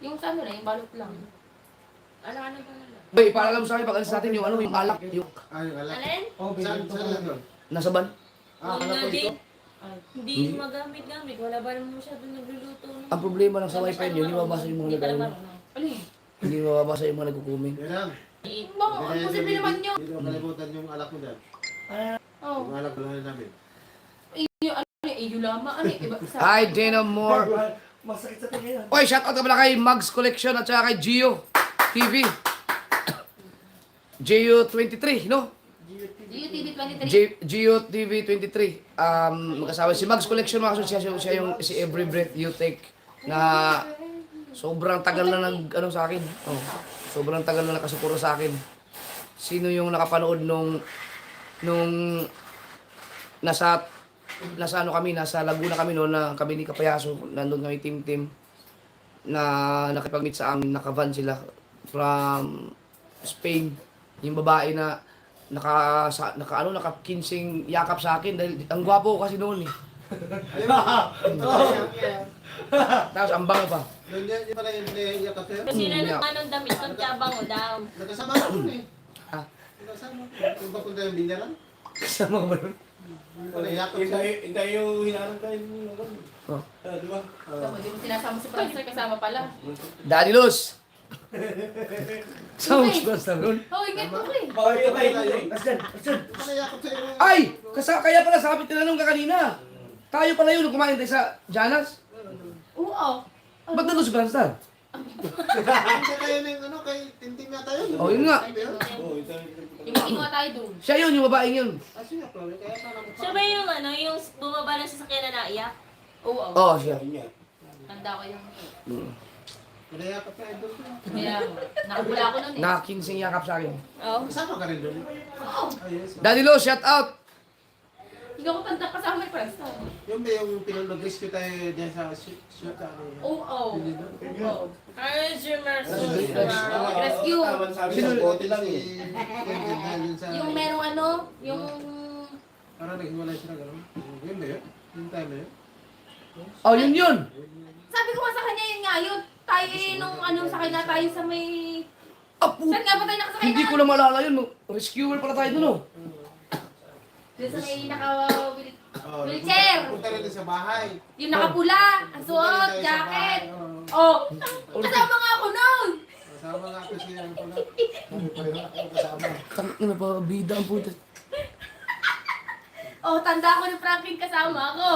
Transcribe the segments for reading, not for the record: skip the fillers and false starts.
Yung sa ano na, yung balot lang. Ano ba nila? Bay, paalam mo sa akin, pag-alis natin yung ano, yung alak, yung Yung alak. Alin? Saan lang doon? nasa ban. Akala ko ito. Hindi magamit-gamit. Wala ba naman masyadong nagluluto. Ang problema lang sa wifi niyo, hindi mabasa yung mga Hindi pala nag marunong. Ano yun? hindi mababasa yung mga nagko-comment. Yan lang. Baka, ang posible naman yun. Hindi ko kalimutan yung alak mo dyan. Oh. Yung alak ko namin. Iyo, ano yun? Iyo lama, ano yun? Iba, sa... Hi, Dana Moore. Masakit sa tingin. Oy, shoutout ka pala kay Mugs Collection at saka kay Gio TV. Gio 23, no? Gio TV 23. Gio TV 23. Magkasama si Mugs Collection, mga kasosya, siya yung si Every Breath You Take na sobrang tagal na ano sa akin. Oh, sobrang tagal na nakasupuro sa akin. Sino yung nakapanood nung nasa ano kami, nasa Laguna kami noon na kami ni Kapayaso, nandun kami team na nakipag-meet sa amin, naka-van sila from Spain. Yung babae na naka-kinsing yakap sa akin dahil ang gwapo ko kasi noon eh. Tapos ang bango pa. Doon yan, yung pala yung yakap sa'yo. Kasi na ng damit ng tabang o daw. Nagkasama ko dun eh. Ha? Nagkasama ko. Yung ba kung tayo yung binyaran? Kasama ko ba nun? Yung pala yakap sa'yo. Hindi yung hinarang tayo nung Oh. di ba? Tama, di mo sinasama si Francis, kasama pala. Daddy Luz! Sama mo si Basta nun? Oh, ingat ko eh. Bakit ka ba yun? Asdan! Yung pala yakap sa'yo. Ay! Kaya pala sabi tinanong ka kanina. Tayo pala yun nung kumain tayo sa Janas. Oo. Ba't nandun si Branstan? Hindi kayo na yung ano, kay Tinting nga tayo. Oh, yun nga. Oo, ito. Yung kinuha tayo doon. Siya yun, yung babaeng yun. Kasi nga, Chloe, kaya sana mo. Siya ba yung ano, yung bumaba ng sasakyan na naiyak? Oo. Oo, siya. Tanda ko yung... Pala yakap sa'yo doon. Kaya, nakabula ko nun eh. Nakakinsing yakap sa akin. Oo. Kasama ka rin doon. Oo. Ayos. Daddy Luz, shout out! Hindi ako tanda kasama yung Francis. Yung ba yung pinag-rescue tayo dyan sa shoot ano yun? Oo. Oo. Ay, si Mercy. Rescue. Sabi sa bote lang eh. Yung merong ano, yung... Parang naghiwalay sila gano'n. Yun ba yun? Yung time na yun? Oh, yun yun! Sabi ko nga sa kanya yun nga, yun. Tayo nung ano, sakay na tayo sa may... Apo! Saan nga ba tayo nakasakay Hindi na? ko na maalala yun. Rescuer pala tayo dun, oh. Doon sa may Oh, wheelchair. Punta rin sa bahay. Yung nakapula, ang suot, jacket. Oh, kasama nga ako nun. Kasama nga ako siya. Ano pala? Kasama. Tangin na pa, bida ang puta. Oh, tanda ko ni Franklin kasama ako.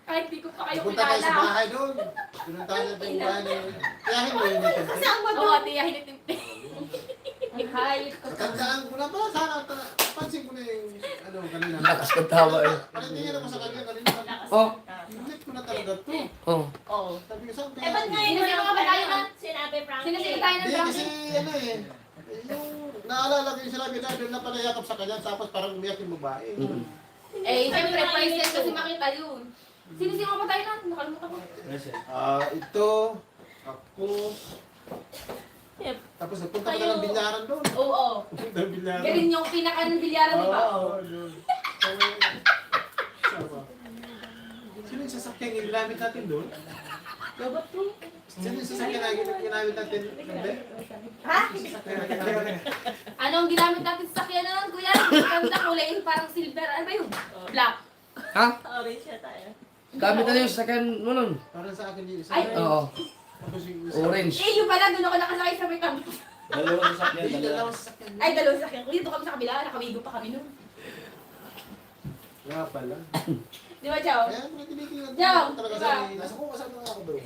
Kahit di ko pa kayo Punta tayo sa kilala. bahay doon. Pinunta natin yung bahay ni... Kaya hindi mo yun. Kasama doon. Oo, tiya, hinitimtim. Ang hayop ko. Tandaan ko na ba? Sana pansin ko na yung ano kanina. Lakas ng tawa eh. Palitingin ako sa kanya kanina. Oh, Ulit ko na talaga to. oh. Oo. Sabi ko saan Eh, ba't ngayon Sino-sino naman ba tayo na? Sinabi Frankie. Sino-sino tayo ng Hindi kasi Franklin? ano eh. Yung naalala ko yung sinabi na doon na pala yakap sa kanya tapos parang umiyak yung babae. Eh, siyempre, priceless kasi makita yun. Sino-sino ba tayo na? Nakalimutan ko. Ito, ako, Yep. tapos nagpunta ka ng bilyaran doon. Oo. Punta ng bilyaran. Galing yung pinaka ng bilyaran, di ba? Oo, doon. Sama. Sino yung sasakyan yung ginamit natin doon? Dapat to. Sino yung sasakyan na ginamit natin? Hindi? Ha? Sasakyan na ginamit natin. Ano ang ginamit natin sa sakyan nun, kuya? Ganda kulay, parang silver. Ano ba yun? Black. Ha? Orange siya tayo. Gamit na yung sasakyan mo nun. Parang sa akin yung isa. Ay. Oo. Tapos yung isa. Orange. Eh, yung pala, doon ako nakasakay sa may kabila. Dalawang sasakyan, Hindi, dalawa. dalawang sasakyan. Ay, dalawang sakyan. Dito kami sa kabila, nakawigo pa kami nun. Nga pala. Di ba, Chow? Kaya mga tinitingnan Diyaw, talaga diba? sa nasa ko kasama nga ako bro.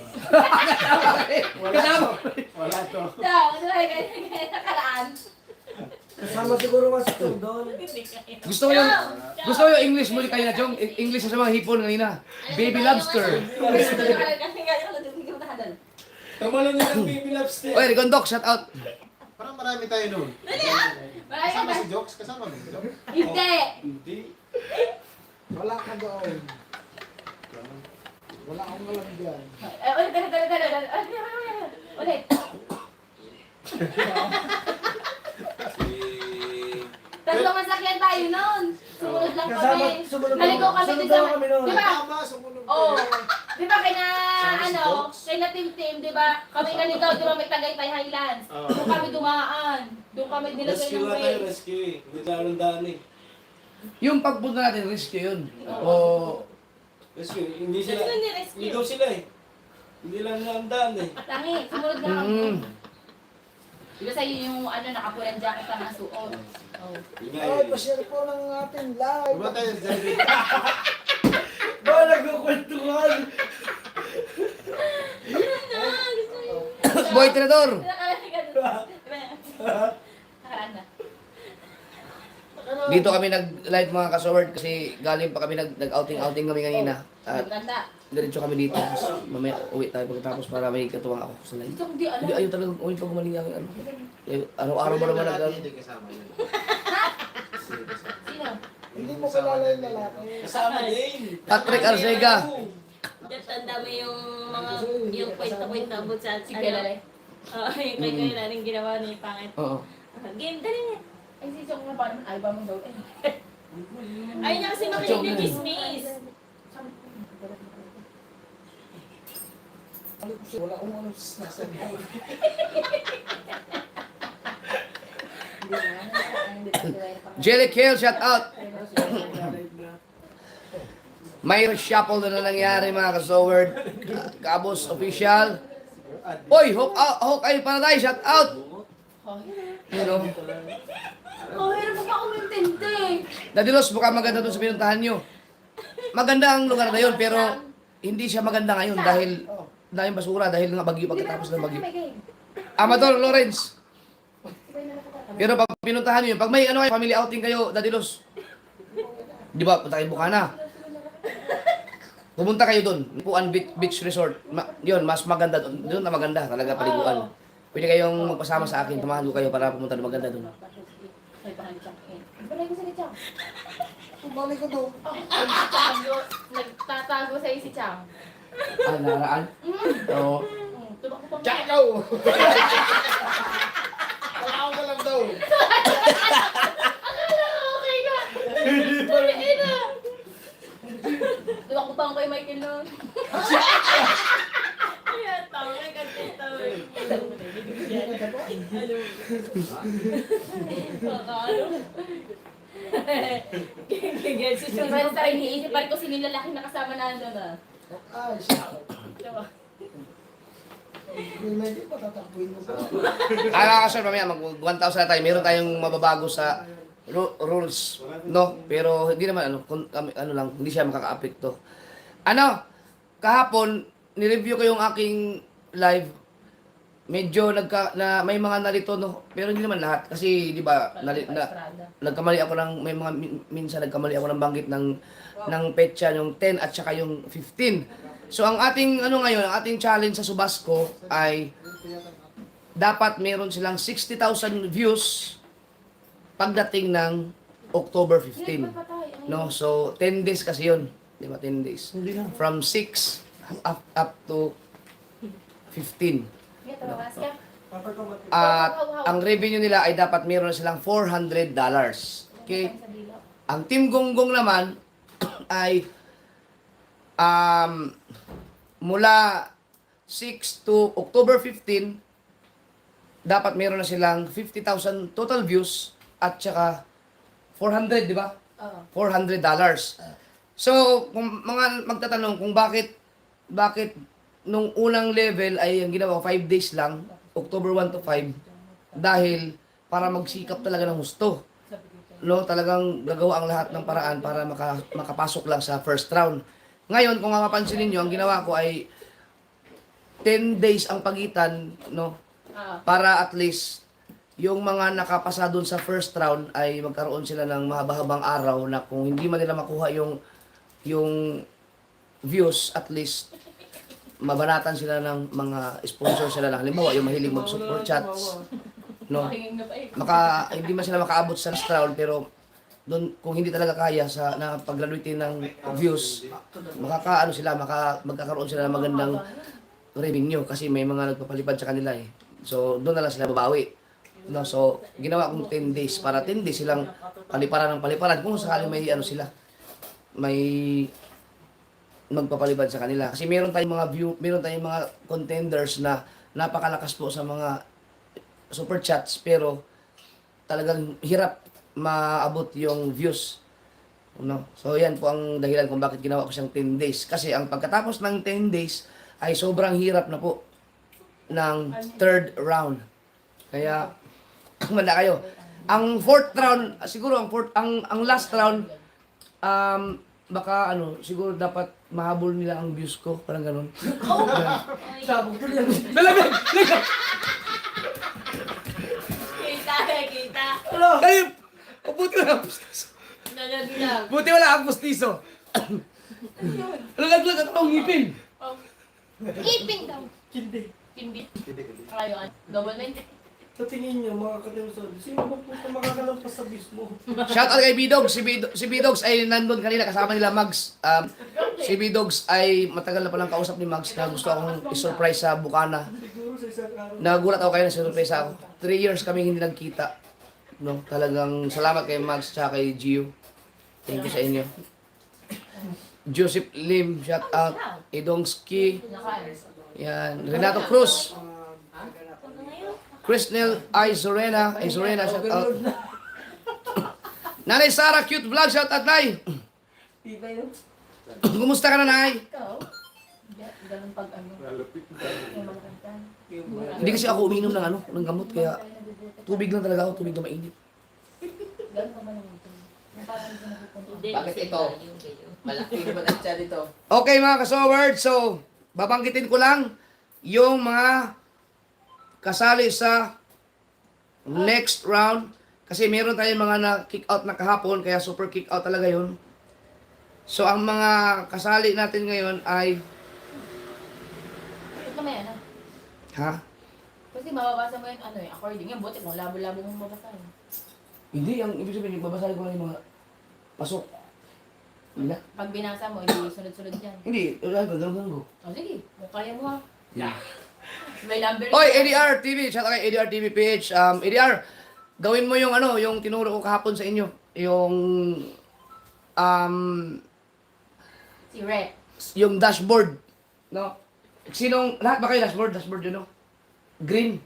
Kasama. Wala to. Chow, di ba? Kaya nakaraan. Kasama siguro masukog doon. Gusto ko yung English mo kayo na, Chong. English sa mga hipon kanina. Baby lobster. Tama lang yung baby lobster. Oy, Rigondok, shout out. Parang marami tayo noon. Marami Kasama ka si Jokes, kasama mo si Jokes. Hindi. Hindi. Wala ka doon. Wala akong alam dyan. Ulit, ulit. Tatlong masakyan tayo nun. Sumunod lang kami. Sumunod Naligaw kami Sumunod dun sa... daw kami noon. Di ba? Tama, sumunod Oo. kayo. Di ba kina... ano, kay na Tim, di ba? Kami naligaw, di ba may Tagaytay Highlands. Doon kami dumaan. Doon kami nilagay Rescue ng nga tayo, way. rescue eh. Bigla ng daan eh. Yung pagpunta natin, rescue yun. O, Rescue, hindi sila, Gusto ni rescue. ligaw sila eh. Hindi lang nga ang daan eh. Tangi, sumunod na kami. mm, Di ba sa'yo yung ano, nakapulang jacket ka ng suot? Oh. Bigla Ay, eh. pa-share po ng ating live. Diba tayo sa Ba, nagkukwentuhan! Boy Tinador! Ano? Dito kami nag-live mga kasoward kasi galing pa kami nag-outing kami kanina. At Ganda. diretso kami dito. Mamaya uwi tayo pagkatapos para may katuwang ako sa live. Ito hindi alam. Hindi, ayaw talagang uwi pag gumaling ang ano. Araw-araw ba naman nag Hindi kasama yun. Sino? Hindi mo kilala yung lalaki. Kasama din! Patrick Arcega. Diyan, tanda mo yung mga, yung kwenta-kwenta mo sa, Si Kelale. Oo, yung kay Kelale yung ginawa ni Pangit. Oo. Game, dali niya. Ay, si Chong na parang album mo daw. Ayaw niya kasi makinig ni Chismis. Wala akong ano sinasabi. Jelly Kill, shout out! May reshuffle na nangyari mga kasoward. Kabos official. Oy, Hawkeye Paradise, shout out! You know, Oh, hirap mo pa ako intindi. Dadilos, mukhang maganda doon sa pinuntahan nyo. Maganda ang lugar na yun, pero hindi siya maganda ngayon dahil basura, dahil nga bagyo pagkatapos ng bagyo. Amador Lawrence. Pero pag pinuntahan nyo yun, pag may ano kayo, family outing kayo, Dadilos. Di ba, punta kayo Bukana. Pumunta kayo doon, Puan Beach Resort. Yun, mas maganda doon. Doon na maganda, talaga paliguan. Pwede kayong magpasama sa akin, tumahan ko kayo para pumunta na maganda doon. Ay, baka ni Chang. Balay ko sa ni Chang. Bumalik ko doon. Nagtatago sa'yo si Chang. Ah, naraan? Oo. Tumakbo pa mo. Chakaw! Chakaw ka lang daw. Okay ka. Tuloy na. Tumakbo pa ako kay Michael noon. Kaya, tama na kagkita mo. Kakalo. Kaya si Yung friends tayo, iniisip pa rin ko sino yung lalaki na kasama na ano na. Ay, siya. Diba? Hindi pa tatakbuhin mo pa. Kasal, mamaya, mag-1,000 na tayo. Meron tayong mababago sa rules, no? Pero hindi naman, ano lang, hindi siya makaka-apekto. Ano, kahapon, nireview ko yung aking live. Medyo may mga nalito, no? Pero hindi naman lahat. Kasi, di ba, nagkamali ako may mga, minsan nagkamali ako ng banggit ng petsa, yung 10 at saka yung 15. So, ang ating, ngayon, ang ating challenge sa Subasco ay dapat meron silang 60,000 views pagdating ng October 15. No? So, 10 days kasi yun. Di ba, 10 days. From 6 up to 15. At ang revenue nila ay dapat meron silang $400. Okay? Ang Team Gonggong naman ay mula 6 to October 15 dapat meron na silang 50,000 total views at saka 400, di ba? $400. So, kung mga magtatanong kung bakit nung unang level ay ang ginawa 5 days lang, October 1 to 5, dahil para magsikap talaga ng husto. No, talagang gagawa ang lahat ng paraan para makapasok lang sa first round. Ngayon, kung mapapansin niyo, ang ginawa ko ay 10 days ang pagitan, no? Para at least yung mga nakapasa doon sa first round ay magkaroon sila ng mahaba-habang araw na kung hindi man nila makuha yung views, at least mabanatan sila ng mga sponsor sila na halimbawa yung mahilig mag-support chats, no? Hindi man sila makaabot sa last round, pero doon kung hindi talaga kaya sa na paggraduate ng views, magkakaroon sila ng magandang revenue kasi may mga nagpapalipad sa kanila eh. So doon na lang sila babawi. No, so ginawa kong 10 days para 10 days silang paliparan ng paliparan kung sakali may sila. May magpapalibad sa kanila. Kasi meron tayong mga meron tayong mga contenders na napakalakas po sa mga super chats pero talagang hirap maabot yung views. No? So yan po ang dahilan kung bakit ginawa ko siyang 10 days. Kasi ang pagkatapos ng 10 days ay sobrang hirap na po ng third round. Kaya manda kayo. Ang fourth round, siguro ang last round baka siguro dapat mahabol nila ang views ko, parang ganun. Sabog ko yan. Malamig! Kita. Kayo! Buti wala ang pustiso. Nalaglag. Buti wala ang pustiso. Laglag at ang ngipin. Ipin daw. Hindi. Hindi. Hindi. Ayun. Double 90. Sa tingin niyo, mga katimusod, sino ba po makakalampas sa bis mo? Shout out kay Bidogs. Si Bidogs ay nandun kanina kasama nila Mags. Si Bidogs ay matagal na palang kausap ni Mags na gusto akong i-surprise sa Bukana. Siguro sa isang araw. Nagulat ako kayo na surprise ako. 3 years kami hindi nagkita. No, talagang salamat kay Mags at kay Gio. Thank you sa inyo. Joseph Lim, shout out. Idongski. Yan. Renato Cruz. Chrisnel Izorena, shout out. Nanay Sara, cute vlog, shout out, Nay. Tibay no? Kumusta ka na, Nay? Ikaw? Ganun pag ano. Malapit. Yung mga kanta. Hindi kasi ako uminom ng gamot, kaya tubig lang talaga ako, tubig na mainit. Ganun pa ba naman ito? Yung parang hindi napupunta. Hindi, Bakit kasi ito? yung kayo. Malaki naman ang siya dito. Okay mga kasoward, so babanggitin ko lang yung mga kasali sa next round kasi meron tayong mga na-kick out na kahapon kaya super kick out talaga yun. So ang mga kasali natin ngayon ay Ito may ano. ha? Kasi mababasa mo yun, ano eh, according yan, buti kung labo-labo mong mabasa. Hindi, ang ibig sabihin, babasahin ko lang yung mga pasok. Hindi na. Pag binasa mo, hindi sunod-sunod yan. Hindi, gagawin ko. O sige, kung kaya mo ha. May number. Oy, ADR TV, shout out kay ADR TV PH. ADR, gawin mo yung yung tinuro ko kahapon sa inyo. Yung Si Rex. yung dashboard, no? Lahat ba kayo dashboard? Dashboard yun, no? Green.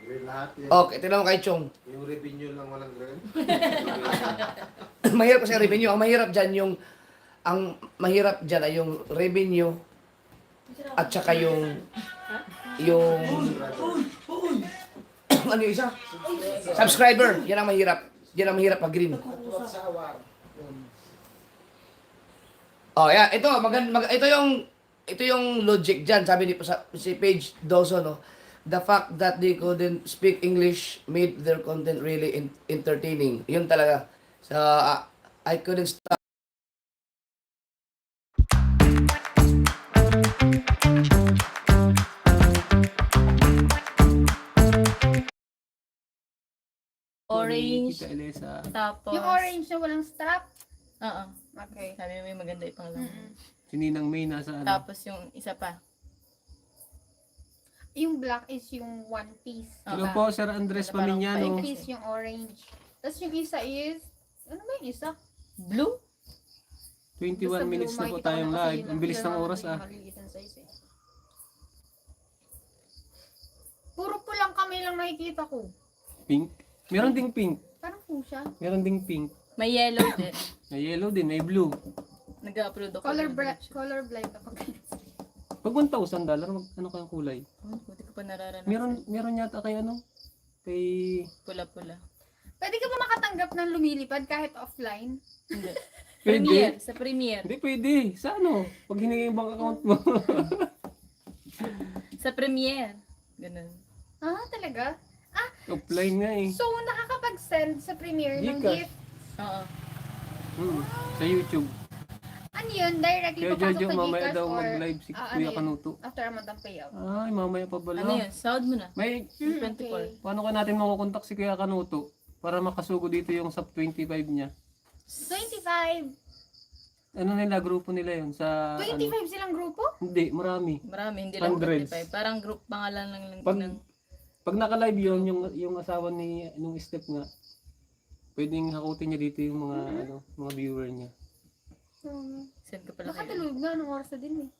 Green lahat yan. Okay, tingnan mo kay Chong. Yung revenue lang walang green. Mahirap kasi revenue. Ang mahirap dyan ay yung revenue at saka yung ano yung isa? Subscriber. Yan ang mahirap. Yan ang mahirap pag green. Oh, yeah. Ito yung logic dyan. Sabi ni si Paige Dawson, no? The fact that they couldn't speak English made their content really entertaining. Yun talaga. So, I couldn't stop. Orange. Tita Elisa. Tapos, Yung orange na walang strap? Oo. Okay. Sabi mo may maganda ipangalaman. Si Ninang May nasa ano. Tapos yung isa pa. Yung black is yung one piece. Hello Oo. po, Sir Andres Ano, parang Pamiñano. One piece yung orange. Tapos yung isa is, ano ba yung isa? Blue? 21 minutes na po tayong live. Ang bilis ng oras ah. Puro pulang kami lang nakikita ko. Pink. Meron ding pink. Parang pusha. Meron ding pink. May yellow din. May yellow din, may blue. Nag-upload ako. Color blind ako. Pag $1,000, ano kayang kulay? Buti ko pa nararanasan. Meron yata kay ano? Kay... Pula-pula. Pwede ka ba makatanggap ng lumilipad kahit offline? Hindi. Pwede. Premiere. Sa Premiere. Hindi pwede. Sa ano? Pag hinigay yung bank account mo. Sa Premiere. Ganun. Ah, talaga? Offline nga eh. So, nakakapag-send sa Premiere ng Gcash. gift. Oo. Sa YouTube. Ano yun? Directly Kaya papasok Jojo, sa mamaya Gcash daw or mag-live si ano Kuya yun? Kanuto. After a month ang payout. Ay, mamaya pa bala. Ano yun? Sound mo na. May, 24. paano ka natin makukontak si Kuya Kanuto para makasugo dito yung sub 25 niya? 25! Ano nila, grupo nila yun sa... 25 Ano? silang grupo? Hindi, marami. Marami. Hindi lang Hundreds. 25. Parang group pangalan lang Pag, ng... pag naka-live yun, yung asawa ni nung step nga, pwedeng hakutin niya dito yung mga ano, mga viewer niya. Send ko pala kayo. Nakatulog nga nung oras na din eh.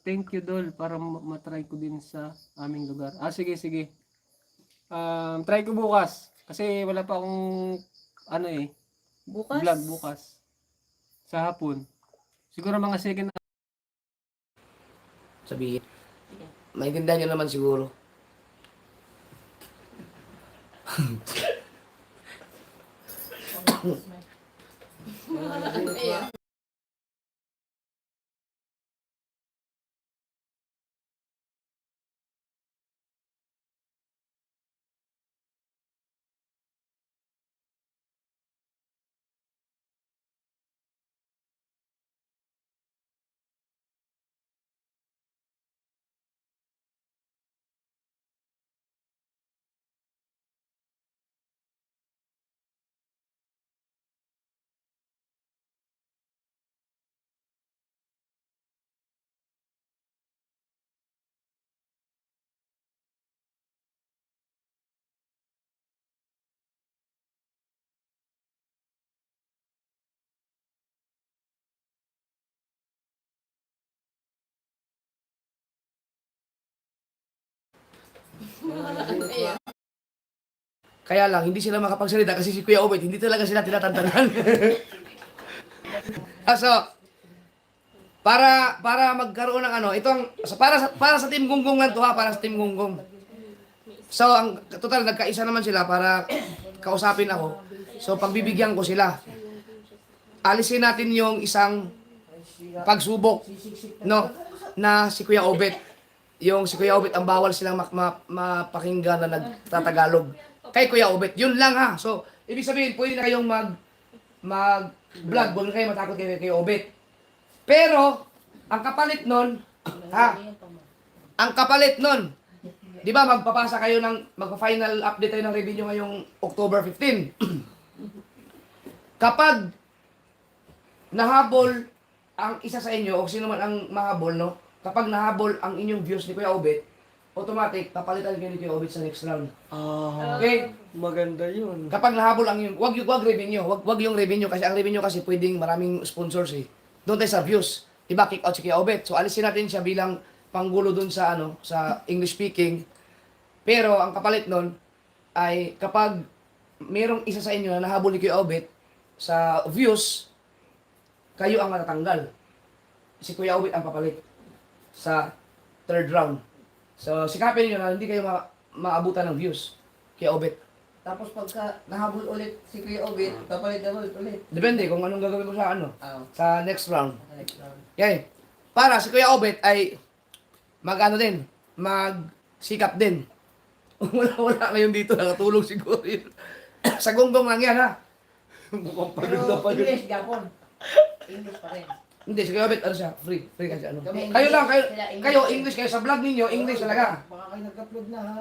Thank you, Dol, para matry ko din sa aming lugar. Sige, sige. Try ko bukas. Kasi wala pa akong, Bukas? vlog bukas. Sa hapon. Siguro mga second. Sabihin. Maintindihan nyo naman siguro. Kaya lang, hindi sila makapagsalita kasi si Kuya Obet, hindi talaga sila tinatantanan. So, para magkaroon ng para sa Team Gunggong lang to ha, para sa Team Gunggong. So, ang total, nagkaisa naman sila para kausapin ako. So, pagbibigyan ko sila. Alisin natin yung isang pagsubok, no, na si Kuya Obet. Yung si Kuya Obet, ang bawal silang mapakinggan na nagtatagalog. Kay Kuya Obet, yun lang ha. So, ibig sabihin, pwede na kayong mag-vlog, huwag na kayo matakot kay Kuya Obet. Pero, ang kapalit nun, di ba magpa-final update tayo ng revenue ngayong October 15. Kapag nahabol ang isa sa inyo, o sino man ang mahabol, no? Kapag nahabol ang inyong views ni Kuya Obet, automatic, papalitan kayo ni Kuya Obet sa next round. Okay? Maganda yun. Kapag nahabol ang inyong, wag revenue, wag yung revenue, kasi ang revenue kasi pwedeng maraming sponsors eh. Doon tayo sa views. Diba, kick out si Kuya Obet. So, alisin natin siya bilang panggulo doon sa, sa English speaking. Pero, ang kapalit nun, ay kapag mayroong isa sa inyo na nahabol ni Kuya Obet sa views, kayo ang matatanggal. Si Kuya Obet ang papalit sa third round. So, sikapin niyo na hindi kayo maabutan ng views. Kuya Obet. Tapos pagka nahabol ulit si Kuya Obet, papalit na ulit. Depende kung anong gagawin ko sa Oh, sa next round. next round. Yan. Para si Kuya Obet ay magsikap din. Wala ngayon dito, nakatulog siguro yun. Sa gonggong lang yan, ha? Mukhang pagod na pagod. English, Japon. English pa rin. Hindi, si Kuya Obet, siya? Free kasi Kami Kayo lang, sila kayo English, kayo sa vlog ninyo, English talaga. Baka kayo nag-upload na ha.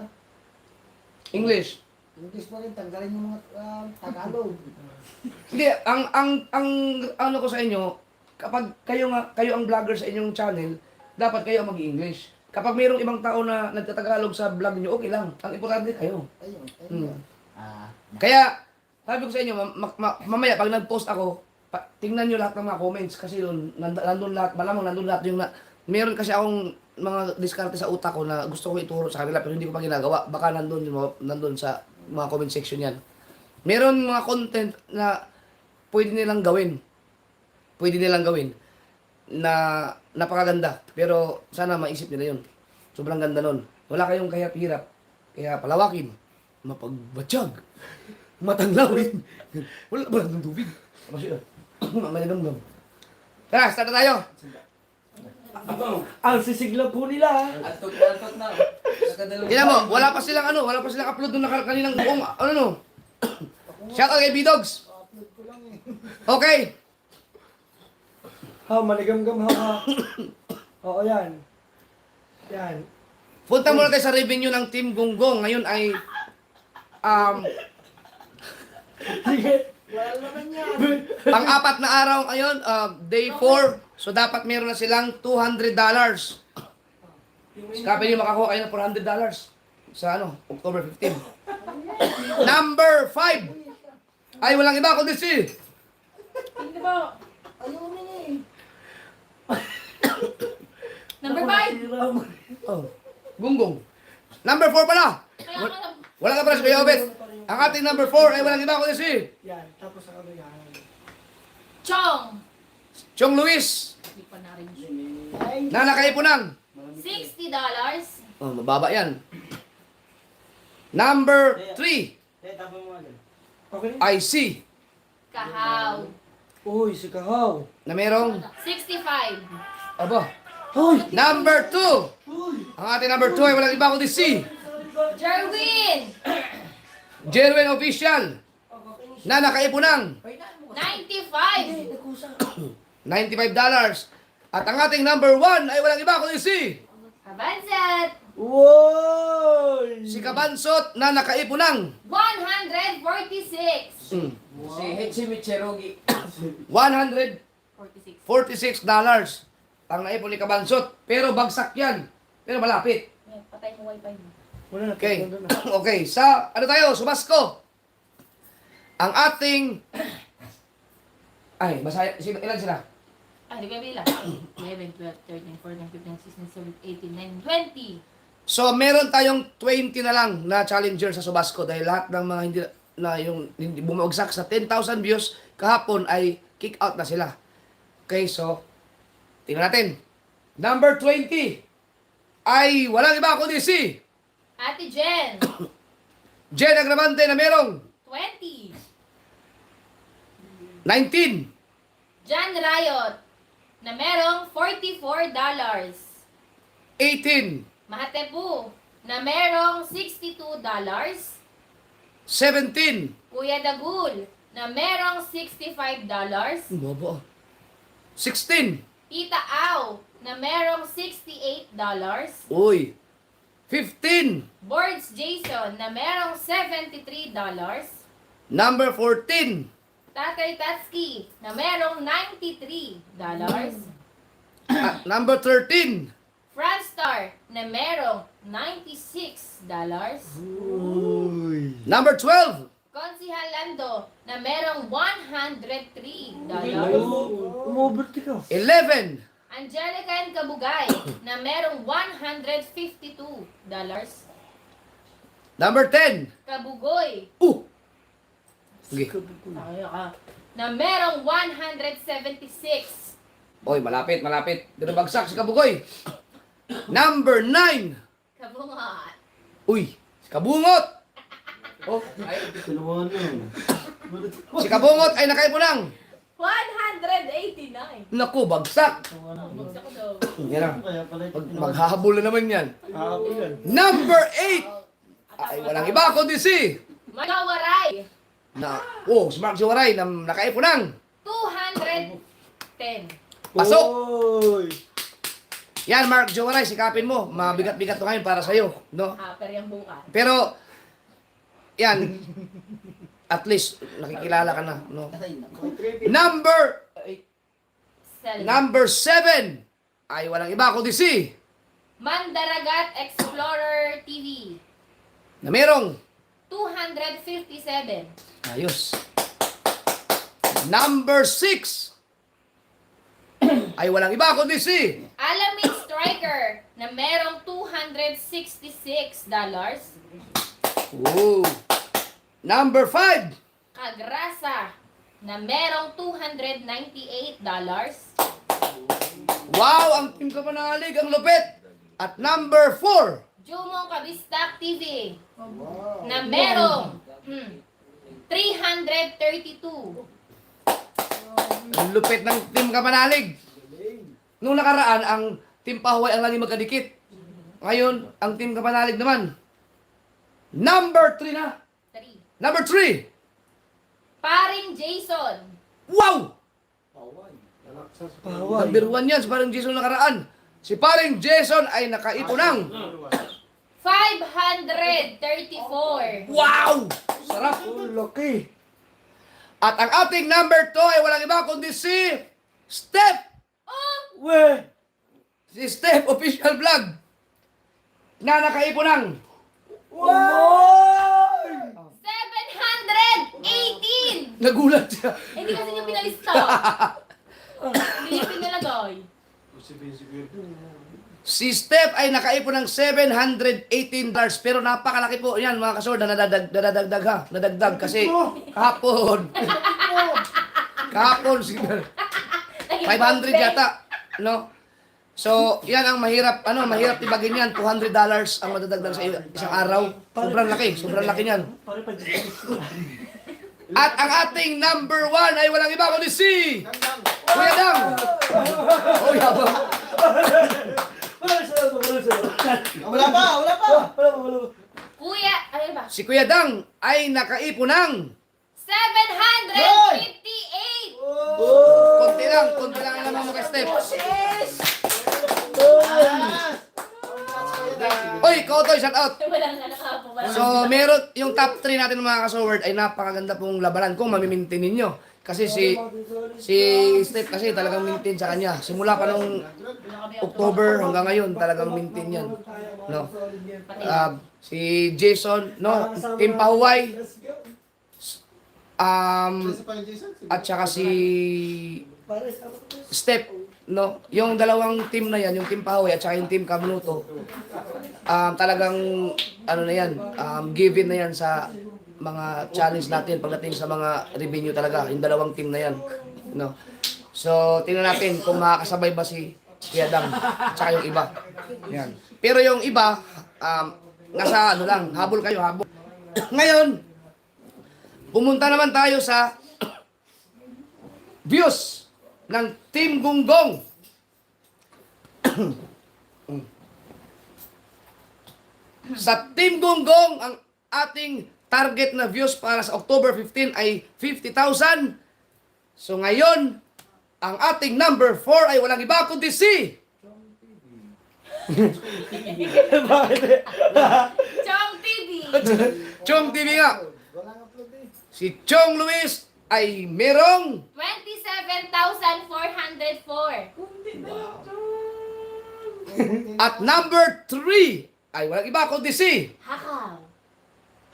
English. English pa rin, tanggalin yung mga Tagalog. Hindi, ang ko sa inyo, kapag kayo ang vlogger sa inyong channel, dapat kayo ang mag-English. Kapag mayroong ibang tao na nagtatagalog sa vlog niyo, okay lang. Ang importante kayo. Ayun, Hmm. Kaya, sabi ko sa inyo, mamaya pag nag-post ako, tingnan nyo lahat ng mga comments kasi yun, nandun lahat, malamang nandun lahat yung meron kasi akong mga diskarte sa utak ko na gusto ko ituro sa kanila pero hindi ko pa ginagawa. Baka nandun sa mga comment section yan. Meron mga content na pwede nilang gawin. Na napakaganda. Pero sana maisip nila yun. Sobrang ganda nun. Wala kayong kahirap-hirap. Kaya palawakin. Mapagbatsyag. Matanglawin. Wala ng tubig. Masya. Malinamnam. Tara, start na tayo. Ang sisigla po nila. Antok na. Tingnan mo, wala pa silang upload nung kaninang buong, Shout out kay B-Dogs. Okay. Maligam-gam ha. Oo, yan. Yan. Punta muna tayo sa revenue ng Team Gunggong. Ngayon ay, Sige. Wala naman yan. pang-apat na araw ngayon, day 4. So, dapat meron na silang $200. Kapag niyo makakuha kayo ng $400 sa October 15. Number 5. Ay, walang iba kundi si Hindi ba? Ayun eh. Number 5. Oh. Gunggong. Number 4 pala. Kaya ka Wala ka pala si Kuya Obet. Ang ating number 4 ay walang iba kundi si Chong. Chong Luis Hindi pa na rin yun. na nakaipunang. $60. Oh, mababa yan. Number 3 ay si Kahaw. Uy, si Kahaw. na merong 65. aba. Number 2. Ang ating number 2 ay walang iba kundi si Jerwin. Jerwin Official na nakaipunang $95. $95. At ang ating number 1 ay walang iba kundi si Kabansat. si Kabansot na nakaipunang $146. Si Hitchimi Cherokee. $146 ang naipon ni Kabansot. Pero bagsak yan. Pero malapit. Patay mo wifi mo. Okay. Okay. Sa, ano tayo? Sumasko. Ang ating... Ay, masaya. Ilan sila? Ah, di ba bilang? 11, 12, 13, 14, 15, 16, 17, 18, 19, 20. So, meron tayong 20 na lang na challenger sa Subasco dahil lahat ng mga hindi bumagsak sa 10,000 views kahapon ay kick out na sila. Okay, so tingnan natin. Number 20 ay walang iba kundi si Ate Jen. Jen Agravante na merong 20. 19. Jan Riot na merong $44. 18. Mahatepu na merong $62. 17. Kuya Dagul na merong $65. Bobo. 16. Tita Au na merong $68. Uy. 15. Boards Jason na merong $73. Number 14. Tatay Tatski na merong $93. Number 13. Franstar na merong $96. Number 12. Konsihal Lando na merong $103. Umoberti ka. 11. Angelica and Kabugay na merong $152. Number 10. Kabugoy Sige. na merong $176. Oy, malapit, malapit. Dito bagsak si Kabugoy. Number 9. Kabungat. Uy, si Kabungot. Oh, Tulungan yun. si Kabungot ay nakaipunang. $189. Naku, bagsak. Bugsak ko daw. Yan na. Kaya pala Maghahabol na naman yan. yan. Number 8. Ay, walang iba kundi si Magawaray. si Mark Jiwaray na nakaipunang. $210. Pasok. Uy. Yan, Mark Jiwaray, sikapin mo. Mabigat-bigat to ngayon para sa'yo. No? Pero yung bukas. Pero, yan. At least, nakikilala ka na. No? Number 7 ay walang iba kundi si Mandaragat Explorer TV. na merong 257. ayos. Number 6 ay walang iba kundi si Alamin Striker na merong $266. oh. Number 5 Kagrasa na merong $298. wow, ang Team Kapanalig, ang lupit. At number 4 Jumong Kabistak TV na merong 332. ang lupit ng Team Kapanalig. Nung nakaraan, ang Team Pahuay ang lagi magkadikit. Ngayon, ang Team Kapanalig naman. Number 3 na. 3. Number 3. Paring Jason. Wow! Paway. Number 1 yan, si paring Jason nakaraan. Si paring Jason ay nakaipunang. $534. Wow! Sarap. Laki. At ang ating number 2 ay walang iba kundi si Steph. We. Si Steph Official Vlog. Na nakaipunang. Wow. 718! Nagulat siya. Hindi kasi niya pinalista. Hindi niya pinalagay. Si Steph ay nakaipon ng $718 pero napakalaki po yan mga kasord na nadadagdag ha. Nadagdag kasi kahapon. Kahapon 500 yata, no? So, yan ang mahirap, mahirap ibagin yan. $200 ang madadagdag sa isang araw. Sobrang laki niyan. At ang ating number 1 ay walang iba kundi si Kuya Dang. Oh, yabang. Wala pa! Kuya, ano ba? Si Kuya Dang ay nakaipon ng 758! konti lang ang naman mo kay Steph. Oy, Kotoy, shout out. Walang nakapo. So, meron yung top 3 natin ng mga kasoword ay napakaganda pong labanan kung mamimintin ninyo. Kasi si Steph kasi talagang maintain sa kanya. Simula pa nung October hanggang ngayon talagang maintain yan. No. Si Jason, no, Team Pahuway. At saka si Steph, no, yung dalawang team na yan, yung Team Pahuway at saka yung Team Kamluto, talagang ano na yan, given na yan sa mga challenge natin pagdating sa mga revenue talaga, yung dalawang team na yan, no. So tingnan natin kung makakasabay ba si Kuya Dang at saka yung iba. Yan. Pero yung iba, nasa ano lang, habol kayo, habol. Ngayon, pumunta naman tayo sa views ng Team Gunggong. Sa Team Gunggong, ang ating target na views para sa October 15 ay 50,000. So ngayon, ang ating number 4 ay walang iba kundi si Chong TV! Chong TV nga. Si Chong Luis ay merong 27,404. at number 3 ay walang iba kundi si Hakaw.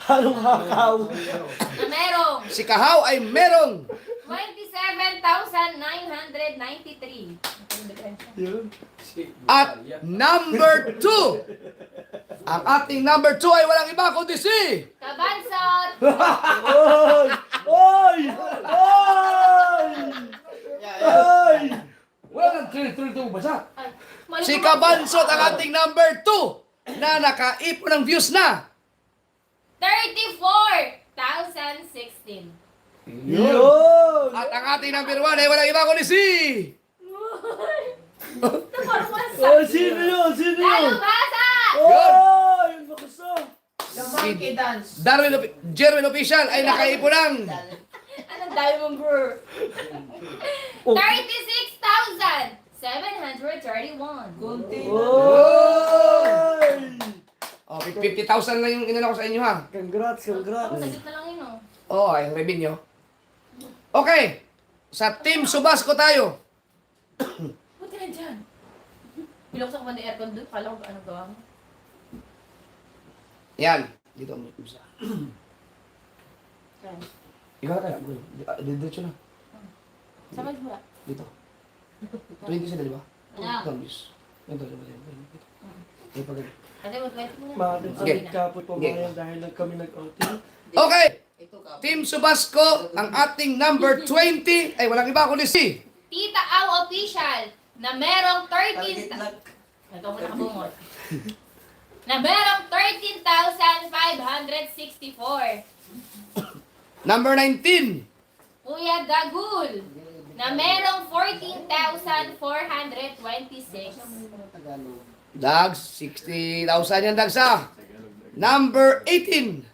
Anong hakaw? Na merong si Kahaw ay merong 27,993. at number 2. Ang ating number 2 ay walang iba kundi si Kabansot! Oy! Oy! Oy! Oy! walang tril basa. Ay, Si Kabansot ang ating number 2 na nakaipon ng views na 34,016. Yun! at ang ating number 1 ay walang iba kundi si Oh, sino yun? Sino yun? Dalubhasa! Oy! Ang lakas ah! si Jerwin Official ay nakaipon ng Anong diamond bro? 36,731. Oy! oh, 50,000 lang yung inano ko sa inyo ha. Congrats, congrats. Ang sagit na lang yun oh. Oo, ay revenue. Okay. Sa Team Subasco tayo. Buti na dyan. Pinuksan ko ba ng aircon doon? Kala ko ano gawa mo? Yan. Dito mo isa. Ikaw na tayo. Diretso na. Sama mo ba? Dito. 20 sila, di ba? Yeah. Ito, miss. Ito, di ba? Dito. Ito pag Kasi mag-20 mo na. Bakit Sige. ang kapot po Sige. ngayon dahil kami nag-outing? Okay. Team Subasco, ang ating number 20 ay walang iba kundi si Tita Au Official na merong 13... Ito mo nakabungot. Na merong 13,564. number 19. Kuya Dagul na merong 14,426. Dags, 60,000 yan, Dags ah. Number 18.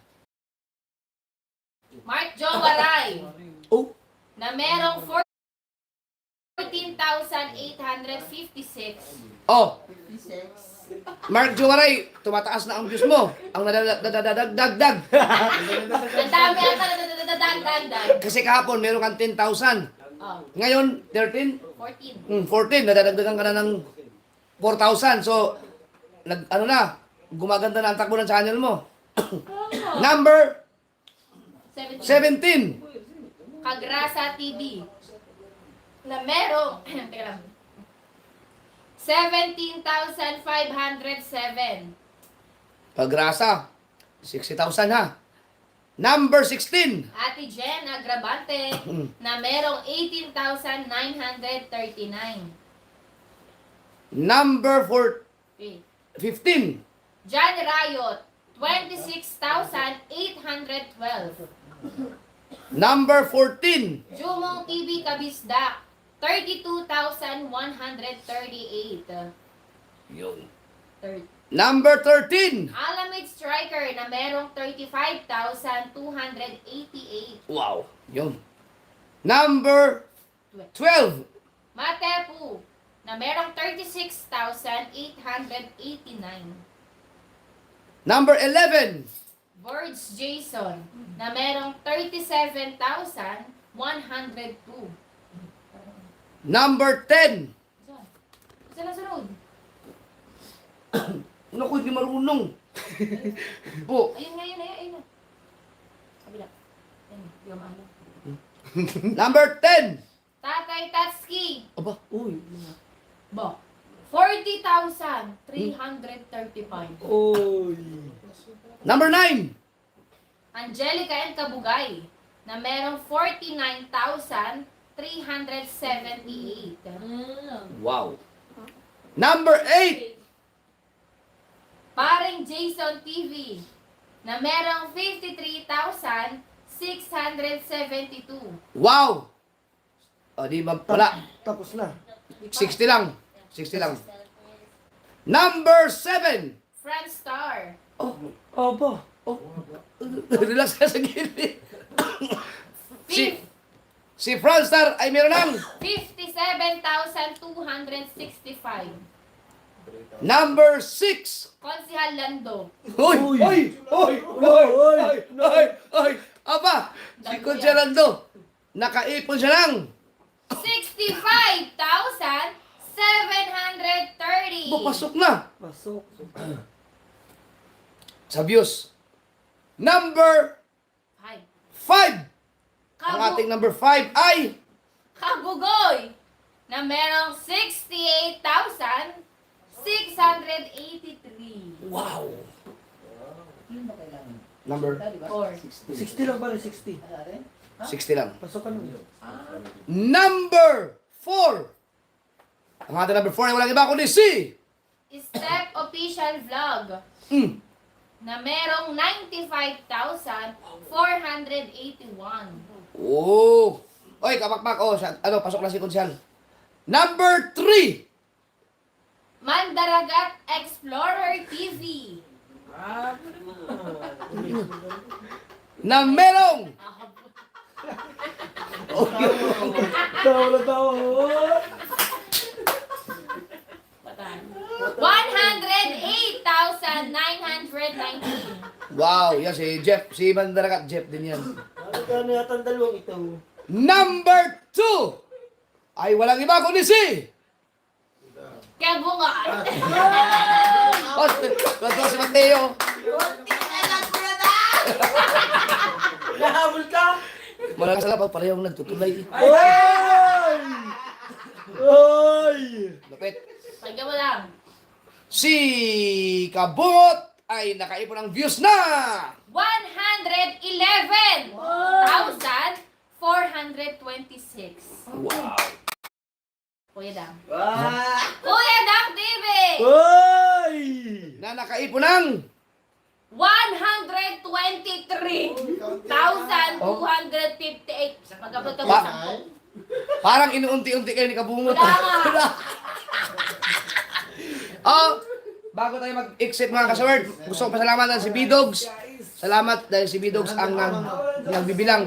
Mark Jowaray Oh, na merong 14,856. oh. Mark Juwaray, tumataas na ang views mo. Ang nadadagdag. Ang dami ata nadadagdag. Kasi kahapon meron kang 10,000. Oh, Ngayon, 13? 14. 14. Nadadagdagan ka na ng 4,000. So, gumaganda na ang takbo ng channel mo. Number 17. Kagrasa TV na merong 17,507. Pagrasa, 60,000 ha. Number 16. Ate Jen Agrabante na merong 18,939. Number Okay. 15. John Rayot, 26,812. Number 14. Jumong TV Kabisdak, 32,138. Yun. Third. Number 13. Alamid Striker na merong 35,288. Wow. Yun. Number 12. Matepu na merong 36,889. Number 11. Birds Jason na merong 37,102. Number 10. Saan ang sunod? Naku, hindi marunong. Po. Ayun. Kabila. Ayun, di ko maalam. Number 10. Tatay Tatski. Aba. Uy. Bo. 40,335. Uy. Number 9. Angelica and Kabugay na merong 49,378. Wow. Number 8. Paring Jason TV na merong 53,672. Wow. O, di ba? Wala. Tapos na. 60 lang. 60 lang. Number 7. France Star. Aba. Oh. Relax ka sa gilid. Si Franstar ay meron ng 57,265. number 6. Konsihal Lando. Hoy! Hoy! Hoy! Hoy! Hoy! Hoy! Hoy! Aba! Si Consialando. Nakaipon siya ng 65,730. papasok na Pasok. sa views. Number Hi. 5. Ang ating number 5 ay Kabugoy na merong 68,683. wow. Number Or 60 lang pala, 60. 60 lang. Pasok ka nun. Number 4. Ang ating number 4 ay walang iba kundi si Step Official Vlog na merong 95,481. Oh. Oy, kapakpak. Oh, pasok na si Consial. Number 3. Mandaragat Explorer TV Na merong Tawa na tawa. 108,919. wow, yan si Jeff, si Mandarakat Jeff din yan. Ano ka na yata ang dalawang ito? Number 2 ay walang iba kundi si Kabungan. Oh, ito si Mateo. Nahabol ka? Malakas na pa, parehong nagtutulay. Oy! Oy! Lapit. Pagyan mo lang. Si Kabungot ay nakaipon ng views na 111,426. wow. Kuya Dang. Ah! Kuya Dang TV! Oy! Na nakaipon ng 123,258. Magkabot ka ba Pa- sa parang inuunti-unti kayo ni Kabungot. Wala nga. Oh, bago tayo mag-exit mga kasaward, gusto ko pasalamatan si B-Dogs. Salamat dahil si B-Dogs ang nagbibilang.